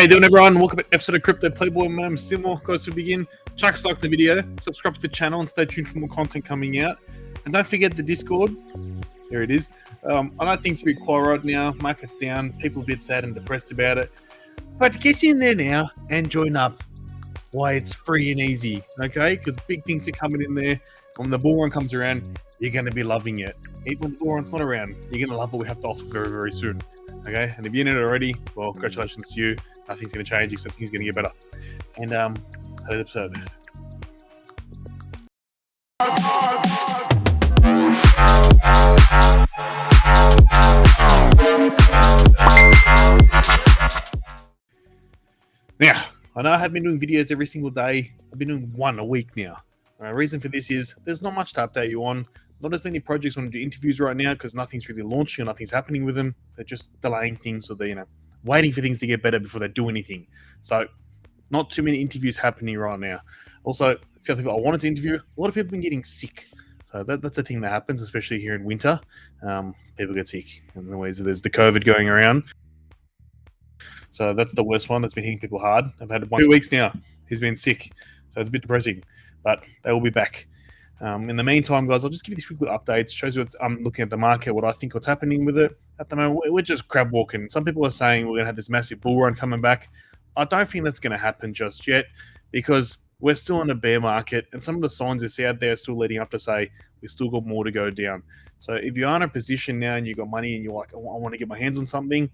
you doing, everyone? Welcome to episode of Krypto Playboy. My name is Simo. Guys, to begin, chuck like the video, subscribe to the channel, and stay tuned for more content coming out. And don't forget the Discord. There it is. I know things are a bit quiet right now. Market's down. People are a bit sad and depressed about it. But get in there now and join up. Why, it's free and easy, okay? Because big things are coming in there. When the bull run comes around, you're going to be loving it. Even when the bull run's not around, you're going to love what we have to offer very, very soon. Okay? And if you're in it already, well, congratulations to you. Nothing's going to change except things are going to get better. And, today's episode. Now, I know I have been doing videos every single day. I've been doing one a week now. The reason for this is there's not much to update you on. Not as many projects want to do interviews right now because nothing's really launching or nothing's happening with them. They're just delaying things, or they're waiting for things to get better before they do anything. So, not too many interviews happening right now. Also, a few other people I wanted to interview. A lot of people have been getting sick. So that's a thing that happens, especially here in winter. People get sick. And there's the COVID going around. So that's the worst one that's been hitting people hard. I've had 2 weeks now. He's been sick. So it's a bit depressing. But they will be back. In the meantime, guys, I'll just give you these quick little updates. Shows you what I'm looking at the market, what I think what's happening with it. At the moment, we're just crab walking. Some people are saying we're going to have this massive bull run coming back. I don't think that's going to happen just yet because we're still in a bear market. And some of the signs you see out there are still leading up to say we've still got more to go down. So if you're in a position now and you've got money and you're like, I want to get my hands on something,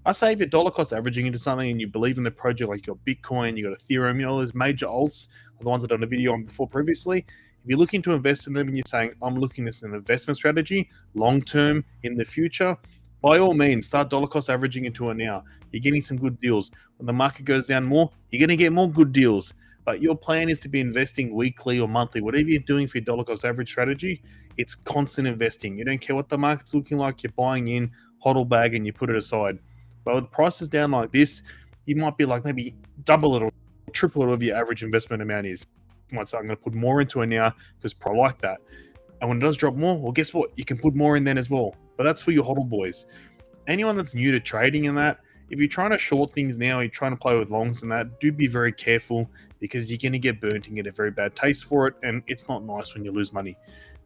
I say if you're dollar cost averaging into something and you believe in the project, like you got Bitcoin, you got Ethereum, those major alts, the ones I've done a video on before previously. If you're looking to invest in them and you're saying, I'm looking at this as an investment strategy, long term in the future, by all means, start dollar cost averaging into it now. You're getting some good deals. When the market goes down more, you're going to get more good deals. But your plan is to be investing weekly or monthly, whatever you're doing for your dollar cost average strategy, it's constant investing. You don't care what the market's looking like, you're buying in, hodl bag, and you put it aside. But with prices down like this, you might be like maybe double it or triple it whatever your average investment amount is. You might say, I'm going to put more into it now because I like that. And when it does drop more, well, guess what? You can put more in then as well. But that's for your hodl boys. Anyone that's new to trading in that, if you're trying to short things now, you're trying to play with longs and that, do be very careful because you're going to get burnt and get a very bad taste for it. And it's not nice when you lose money.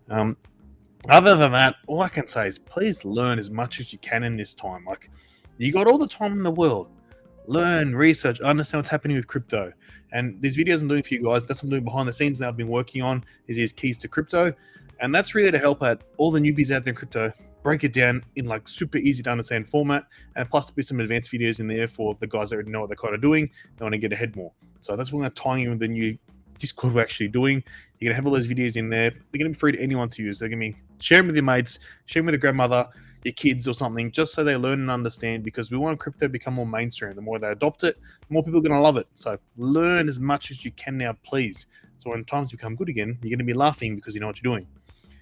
Other than that, all I can say is please learn as much as you can in this time. Like, you got all the time in the world. Learn, research, understand what's happening with crypto. And these videos I'm doing for you guys, that's what I'm doing behind the scenes now. I've been working on is these keys to crypto. And that's really to help out all the newbies out there in crypto, break it down in like super easy to understand format. And plus there'll be some advanced videos in there for the guys that already know what they're kind of doing. They want to get ahead more. So that's what I'm going to tie in with the new Discord we're actually doing. You're going to have all those videos in there. They're going to be free to anyone to use. They're going to be sharing with your mates, sharing with your grandmother, your kids or something, just so they learn and understand, because we want crypto to become more mainstream. The more they adopt it, the more people are going to love it. So learn as much as you can now, please. So when times become good again, you're going to be laughing because you know what you're doing.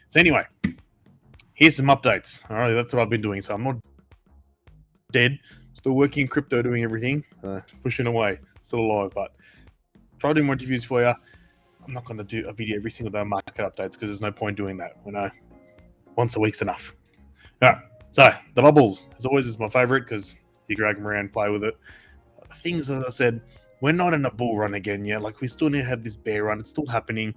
So anyway, here's some updates. All right, that's what I've been doing. So I'm not dead. Still working in crypto, doing everything. Pushing away. Still alive, but try doing more interviews for you. I'm not going to do a video every single day on market updates because there's no point doing that. Once a week's enough. All right. So, the bubbles, as always, is my favorite because you drag them around, play with it. Things, as I said, we're not in a bull run again yet. Like, we still need to have this bear run. It's still happening.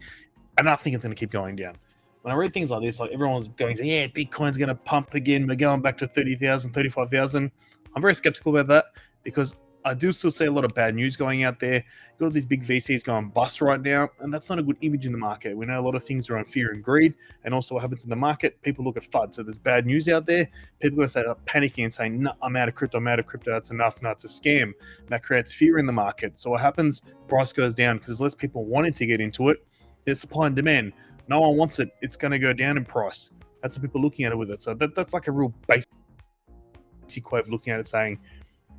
And I think it's going to keep going down. When I read things like this, like everyone's going, yeah, Bitcoin's going to pump again. We're going back to 30,000, 35,000. I'm very skeptical about that because I do still see a lot of bad news going out there. You've got all these big VCs going bust right now, and that's not a good image in the market. We know a lot of things around fear and greed, and also what happens in the market, people look at FUD. So there's bad news out there. People are going to start panicking and saying, no, I'm out of crypto, that's enough, no, it's a scam. And that creates fear in the market. So what happens? Price goes down because there's less people wanting to get into it. There's supply and demand. No one wants it. It's going to go down in price. That's what people are looking at it with it. So that's like a real basic way of looking at it, saying,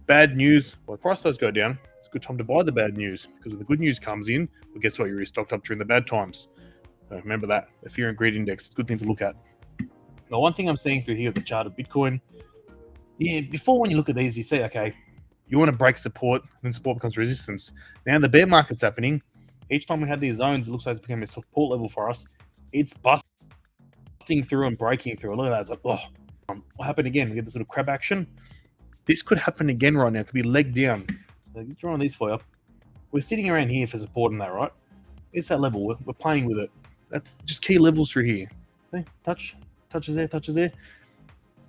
bad news, well, the price does go down. It's a good time to buy the bad news because when the good news comes in, well, guess what? You're restocked up during the bad times. So remember that. The fear and greed index. It's a good thing to look at. Now, one thing I'm seeing through here, the chart of Bitcoin, before when you look at these, you say, okay, you want to break support, then support becomes resistance. Now, the bear market's happening. Each time we had these zones, it looks like it's becoming a support level for us. It's busting through and breaking through. Look at that. It's like, what happened again? We get this little crab action. This could happen again right now. It could be leg down. Drawing these for you. We're sitting around here for support on that, right? It's that level. We're playing with it. That's just key levels through here. Okay? Touches there.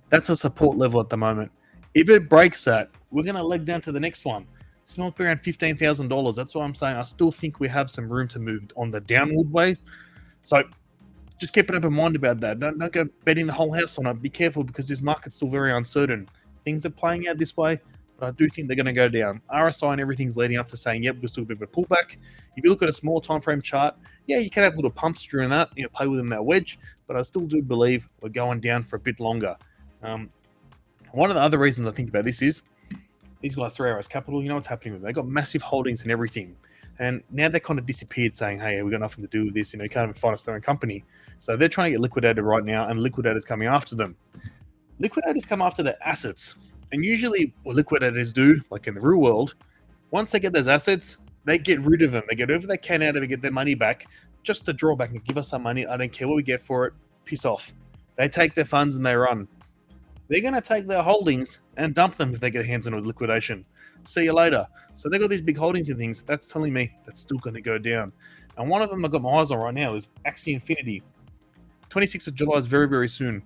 That's a support level at the moment. If it breaks that, we're going to leg down to the next one. It's not around $15,000. That's what I'm saying. I still think we have some room to move on the downward way. So just keep an open mind about that. Don't go betting the whole house on it. Be careful because this market's still very uncertain. Things are playing out this way, but I do think they're going to go down. RSI and everything's leading up to saying, yep, we're still a bit of a pullback. If you look at a small time frame chart, yeah, you can have little pumps during that, play within that wedge, but I still do believe we're going down for a bit longer. One of the other reasons I think about this is these guys, 3 Arrows Capital, you know what's happening with them. They got massive holdings and everything. And now they kind of disappeared saying, hey, we've got nothing to do with this. You can't even find us their own company. So they're trying to get liquidated right now, and liquidators coming after them. Liquidators come after their assets. And usually what liquidators do, like in the real world, once they get those assets, they get rid of them. They get whatever they can out of it, get their money back, just to draw back and give us some money. I don't care what we get for it. Piss off. They take their funds and they run. They're going to take their holdings and dump them if they get hands on with liquidation. See you later. So they got these big holdings and things. That's telling me that's still going to go down. And one of them I've got my eyes on right now is Axie Infinity. 26th of July is very, very soon.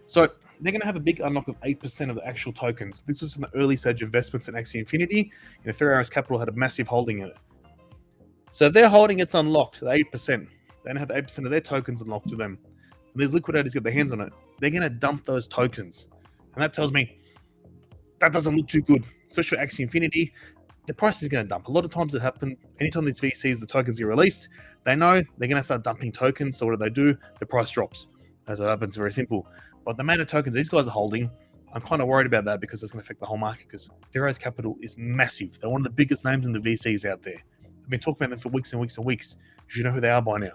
So they're going to have a big unlock of 8% of the actual tokens. This was in the early stage investments in Axie Infinity. And 3 Arrows Capital had a massive holding in it. So if they're holding it's unlocked, the 8%. They don't have 8% of their tokens unlocked to them. And these liquidators get their hands on it. They're going to dump those tokens. And that tells me that doesn't look too good, especially for Axie Infinity. The price is going to dump. A lot of times it happens, anytime these VCs, the tokens get released, they know they're going to start dumping tokens. So what do? The price drops. That's what happens. Very simple. But the amount of tokens these guys are holding, I'm kind of worried about that because it's going to affect the whole market because 3 Arrows Capital is massive. They're one of the biggest names in the VCs out there. I've been talking about them for weeks and weeks and weeks. You should know who they are by now.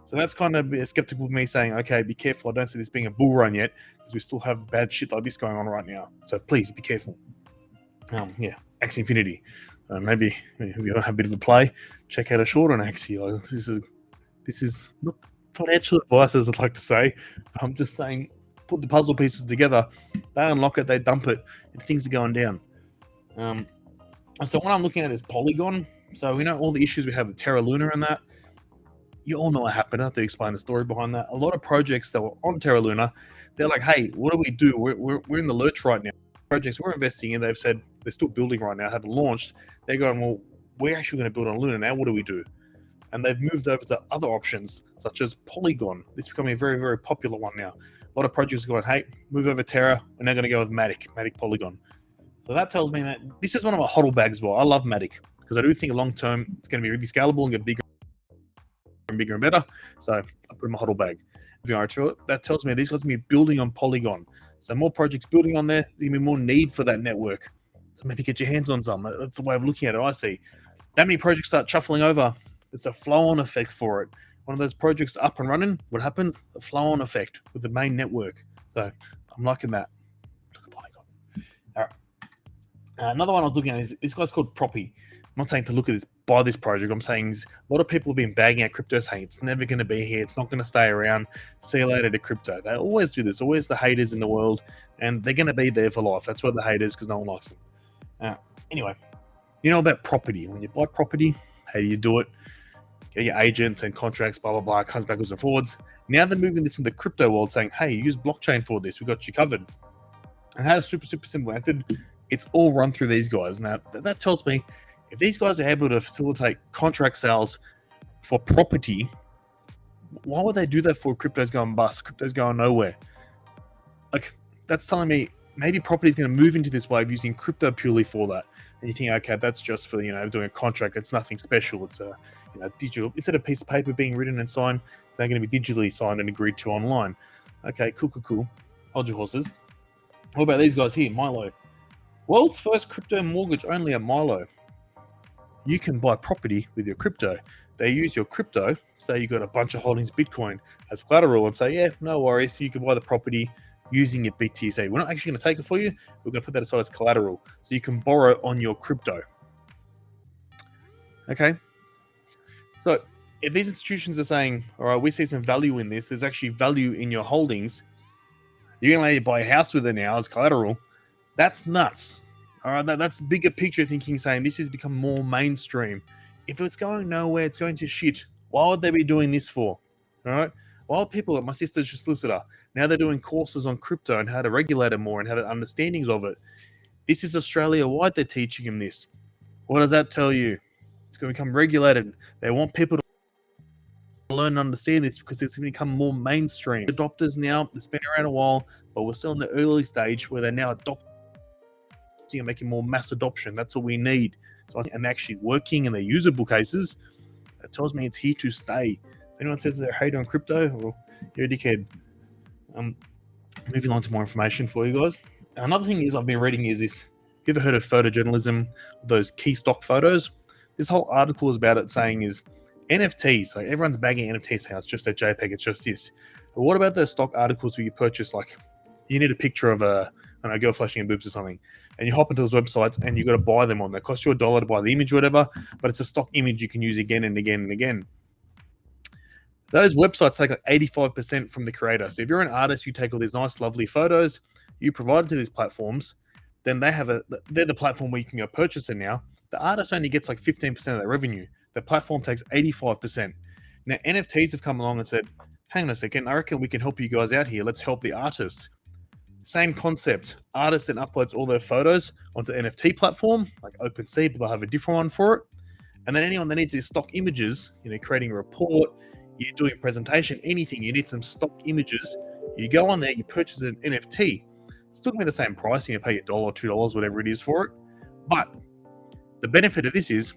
So that's kind of skeptical of me saying, okay, be careful. I don't see this being a bull run yet because we still have bad shit like this going on right now. So please be careful. Yeah, Axie Infinity. Maybe if you don't have a bit of a play, check out a short on Axie. Like, this is not financial advice, as I'd like to say. I'm just saying, put the puzzle pieces together. They unlock it, they dump it, and things are going down. So what I'm looking at is Polygon. So we know all the issues we have with Terra Luna and that. You all know what happened. I have to explain the story behind that. A lot of projects that were on Terra Luna, they're like, hey, what do? We're in the lurch right now. Projects we're investing in, they've said they're still building right now, haven't launched. They're going, well, we're actually going to build on Luna now. What do we do? And they've moved over to other options, such as Polygon. This is becoming a very, very popular one now. A lot of projects are going, hey, move over Terra. We're now going to go with Matic Polygon. So that tells me that this is one of my hodl bags as well. I love Matic because I do think long term it's going to be really scalable and get bigger and better. So I put in my hodl bag. That tells me these guys are going to be building on Polygon. So more projects building on there, there's going to be more need for that network. So maybe get your hands on some. That's the way of looking at it, I see. That many projects start shuffling over. It's a flow-on effect for it. One of those projects up and running, what happens? The flow-on effect with the main network. So I'm liking that. Look at Polygon. All right. Another one I was looking at is this guy's called Proppy. I'm not saying to look at this, buy this project. I'm saying a lot of people have been bagging out crypto saying it's never going to be here. It's not going to stay around. See you later to crypto. They always do this. Always the haters in the world. And they're going to be there for life. That's why the haters, because no one likes them. Anyway, you know about property. When you buy property, how do you do it? Get your agents and contracts, blah, blah, blah. Comes backwards and forwards. Now they're moving this into the crypto world saying, hey, use blockchain for this. We got you covered. And how super, super simple method. It's all run through these guys. Now, that tells me if these guys are able to facilitate contract sales for property, why would they do that for crypto's going bust? Crypto's going nowhere. Like, that's telling me maybe property is going to move into this way of using crypto purely for that. And you think, okay, that's just for, doing a contract. It's nothing special. It's a digital. Instead of a piece of paper being written and signed, it's now going to be digitally signed and agreed to online. Okay, cool. Hold your horses. What about these guys here? Milo. World's first crypto mortgage only at Milo. You can buy property with your crypto. They use your crypto, say you got a bunch of holdings Bitcoin as collateral and say, yeah, no worries, you can buy the property using your BTC. We're not actually going to take it for you. We're going to put that aside as collateral so you can borrow on your crypto. Okay. So if these institutions are saying, all right, we see some value in this, there's actually value in your holdings, you're going to buy a house with it now as collateral. That's nuts. All right, that's bigger picture thinking, saying this has become more mainstream. If it's going nowhere, it's going to shit. Why would they be doing this for? All right. While people, like my sister's a solicitor, now they're doing courses on crypto and how to regulate it more and how to understandings of it. This is Australia wide. They're teaching them this. What does that tell you? It's going to become regulated. They want people to learn and understand this because it's going to become more mainstream. Adopters now, it's been around a while, but we're still in the early stage where they're now adopting and making more mass adoption. That's what we need. So, and actually working in their usable cases, that tells me it's here to stay. So anyone says they're hating on crypto, well, you're a dickhead. Moving on to more information for you guys. Another thing is I've been reading is this. Have you ever heard of photojournalism? Those key stock photos. This whole article is about it, saying is NFTs. So everyone's bagging NFTs, saying it's just a JPEG, it's just this. But what about those stock articles where you purchase, like, you need a picture of a girl flashing her boobs or something, and you hop into those websites and you got to buy them on. They cost you $1 to buy the image or whatever, but it's a stock image you can use again and again and again. Those websites take like 85% from the creator. So if you're an artist, you take all these nice, lovely photos, you provide it to these platforms, then they're the platform where you can go purchase it now. The artist only gets like 15% of that revenue. The platform takes 85%. Now, NFTs have come along and said, hang on a second, I reckon we can help you guys out here. Let's help the artists. Same concept. Artists then uploads all their photos onto the NFT platform, like OpenSea, but they'll have a different one for it. And then anyone that needs these stock images, creating a report, you're doing a presentation, anything, you need some stock images, you go on there, you purchase an NFT. It's still going to be the same price, you pay $1, $2, whatever it is for it. But the benefit of this is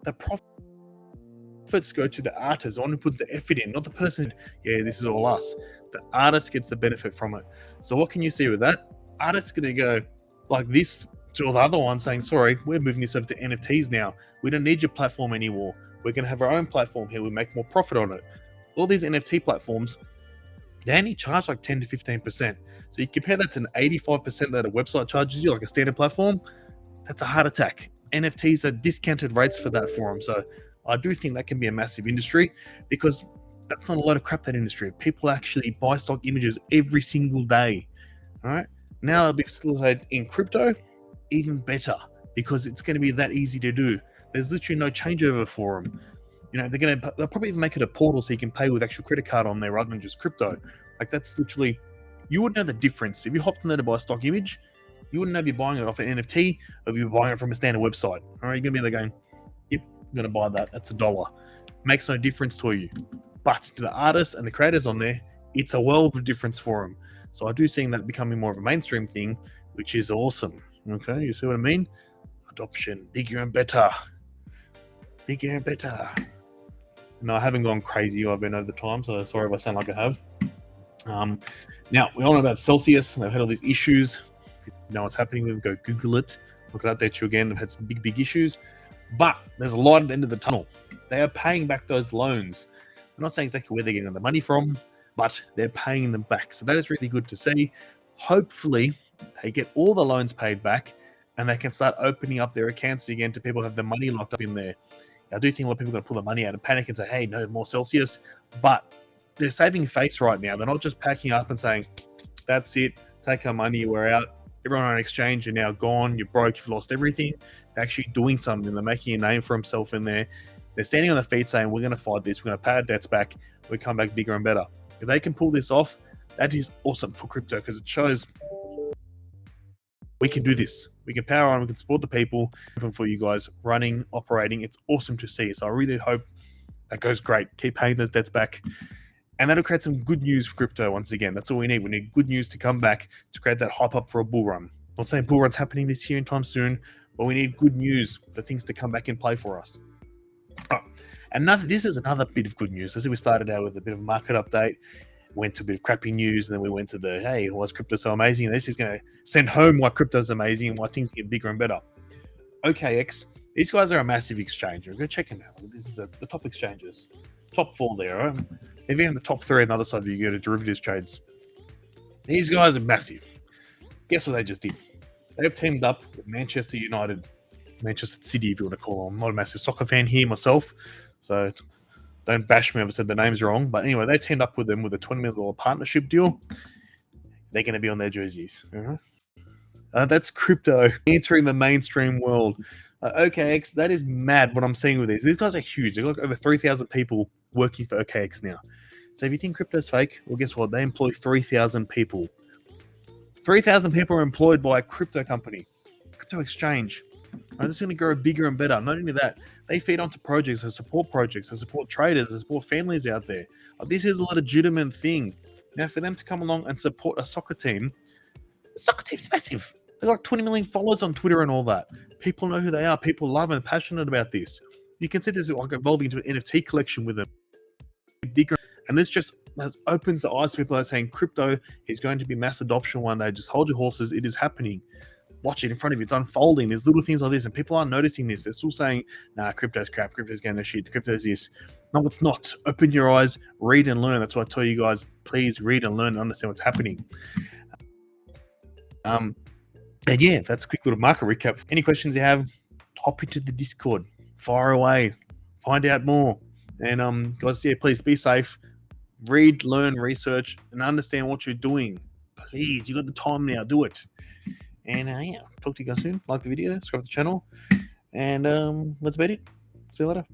the profits go to the artist, the one who puts the effort in, not the person, yeah, this is all us. The artist gets the benefit from it. So what can you see with that? Artists going to go like this to all the other ones saying, sorry, we're moving this over to NFTs now. We don't need your platform anymore. We're going to have our own platform here. We make more profit on it. All these NFT platforms, they only charge like 10 to 15%. So you compare that to an 85% that a website charges you, like a standard platform, that's a heart attack. NFTs are discounted rates for that for them. So I do think that can be a massive industry, because that's not a lot of crap, that industry. People actually buy stock images every single day. All right. Now it'll be facilitated in crypto, even better, because it's going to be that easy to do. There's literally no changeover for them. They'll probably even make it a portal so you can pay with actual credit card on there rather than just crypto. Like, that's literally, you wouldn't know the difference. If you hopped on there to buy a stock image, you wouldn't know if you're buying it off an NFT or if you're buying it from a standard website. All right, you're going to be there going, yep, I'm going to buy that. That's $1. Makes no difference to you. But to the artists and the creators on there, it's a world of difference for them. So I do see that becoming more of a mainstream thing, which is awesome. Okay, you see what I mean? Adoption, bigger and better. Bigger and better. No, I haven't gone crazy. I've been over the time, so sorry if I sound like I have. Now, we all know about Celsius. They've had all these issues. If you know what's happening with them, go Google it. I can update you again. They've had some big issues. But there's a light at the end of the tunnel. They are paying back those loans. I'm not saying exactly where they're getting the money from, but they're paying them back. So that is really good to see. Hopefully, they get all the loans paid back and they can start opening up their accounts again to people who have their money locked up in there. I do think a lot of people are going to pull the money out and panic and say, hey, no more Celsius. But they're saving face right now. They're not just packing up and saying, that's it, take our money, we're out. Everyone on exchange are now gone. You're broke, you've lost everything. They're actually doing something. They're making a name for themselves in there. They're standing on their feet saying, we're going to fight this. We're going to pay our debts back. We come back bigger and better. If they can pull this off, that is awesome for crypto, because it shows we can do this. We can power on, we can support the people. For you guys running, operating, it's awesome to see. So I really hope that goes great. Keep paying those debts back. And that'll create some good news for crypto once again. That's all we need. We need good news to come back to create that hype up for a bull run. I'm not saying bull run's happening this year anytime soon, but we need good news for things to come back in play for us. Oh, and this is another bit of good news. As we started out with a bit of a market update, went to a bit of crappy news, and then we went to the, hey, why is crypto so amazing? And this is going to send home why crypto's amazing and why things get bigger and better. OKX, these guys are a massive exchange. Go check them out. This is the top exchanges. Top 4 there, right? If you're in the top 3 on the other side, you go to derivatives trades. These guys are massive. Guess what they just did? They've teamed up with Manchester United, Manchester City, if you want to call them. I'm not a massive soccer fan here myself, so don't bash me if I said the name's wrong. But anyway, they teamed up with them with a $20 million partnership deal. They're going to be on their jerseys. That's crypto entering the mainstream world. OKX, that is mad what I'm seeing with these. These guys are huge. They've got over 3,000 people working for OKX now. So if you think crypto's fake, well, guess what? They employ 3,000 people. 3,000 people are employed by a crypto company, crypto exchange. Right, it's going to grow bigger and better. Not only that, they feed onto projects, they support traders, they support families out there. This is a legitimate thing. Now, for them to come along and support a soccer team, the soccer team's massive. They've got like 20 million followers on Twitter and all that. People know who they are. People love and passionate about this. You can see this like evolving into an NFT collection with them. Bigger, and this just opens the eyes to people that are saying crypto is going to be mass adoption one day. Just hold your horses. It is happening. Watch it in front of you. It's unfolding. There's little things like this, and people aren't noticing this. They're still saying, nah, crypto's crap. Crypto's going to shit. Crypto's this. No, it's not. Open your eyes. Read and learn. That's why I tell you guys, please read and learn and understand what's happening. And yeah, that's a quick little market recap. Any questions you have, hop into the Discord. Fire away. Find out more. And guys, yeah, please be safe. Read, learn, research, and understand what you're doing. Please, you got the time now. Do it. And yeah, talk to you guys soon. Like the video, subscribe to the channel, and that's about it. See you later.